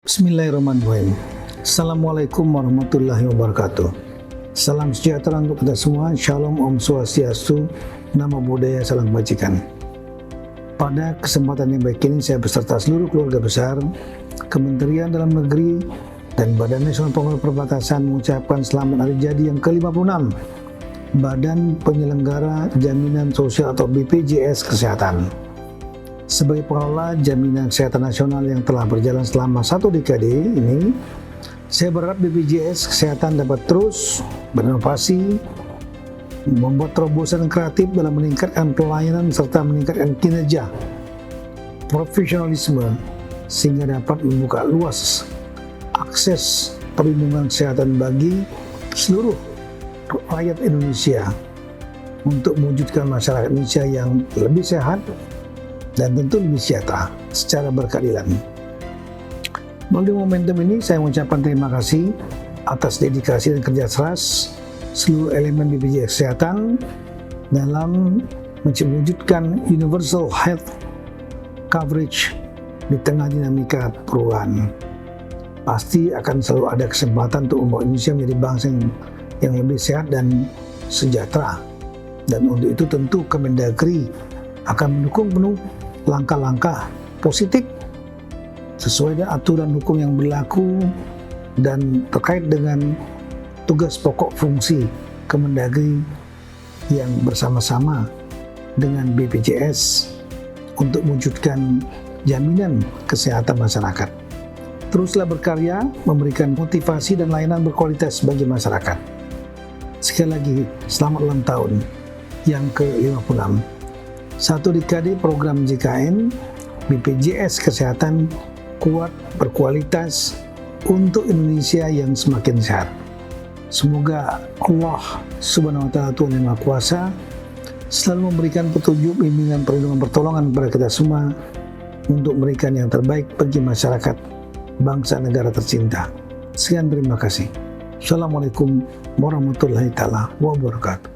Bismillahirrahmanirrahim. Assalamualaikum warahmatullahi wabarakatuh. Salam sejahtera untuk kita semua. Shalom, Om Swastiastu, Namo Buddhaya, salam kebajikan. Pada kesempatan yang baik ini saya beserta seluruh keluarga besar Kementerian Dalam Negeri dan Badan Nasional Pengelola Perbatasan mengucapkan selamat hari jadi yang ke-56 Badan Penyelenggara Jaminan Sosial atau BPJS Kesehatan. Sebagai pengelola jaminan kesehatan nasional yang telah berjalan selama 1 dekade ini, saya berharap BPJS Kesehatan dapat terus berinovasi, membuat terobosan kreatif dalam meningkatkan pelayanan serta meningkatkan kinerja, profesionalisme, sehingga dapat membuka luas akses perlindungan kesehatan bagi seluruh rakyat Indonesia untuk mewujudkan masyarakat Indonesia yang lebih sehat dan tentu lebih sejahtera secara berkeadilan. Melalui momentum ini saya mengucapkan terima kasih atas dedikasi dan kerja keras seluruh elemen BPJS Kesehatan dalam mewujudkan universal health coverage di tengah dinamika perubahan. Pasti akan selalu ada kesempatan untuk membawa Indonesia menjadi bangsa yang lebih sehat dan sejahtera. Dan untuk itu tentu Kemendagri akan mendukung penuh langkah-langkah positif sesuai dengan aturan hukum yang berlaku dan terkait dengan tugas pokok fungsi Kemendagri yang bersama-sama dengan BPJS untuk mewujudkan jaminan kesehatan masyarakat. Teruslah berkarya, memberikan motivasi dan layanan berkualitas bagi masyarakat. Sekali lagi, selamat ulang tahun yang ke-56. 1 dekade program JKN BPJS Kesehatan kuat, berkualitas untuk Indonesia yang semakin sehat. Semoga Allah Subhanahu wa Ta'ala, Tuhan Yang Maha Kuasa, selalu memberikan petunjuk, bimbingan, perlindungan, pertolongan kepada kita semua untuk memberikan yang terbaik bagi masyarakat bangsa negara tercinta. Sekian, terima kasih. Assalamualaikum warahmatullahi wabarakatuh.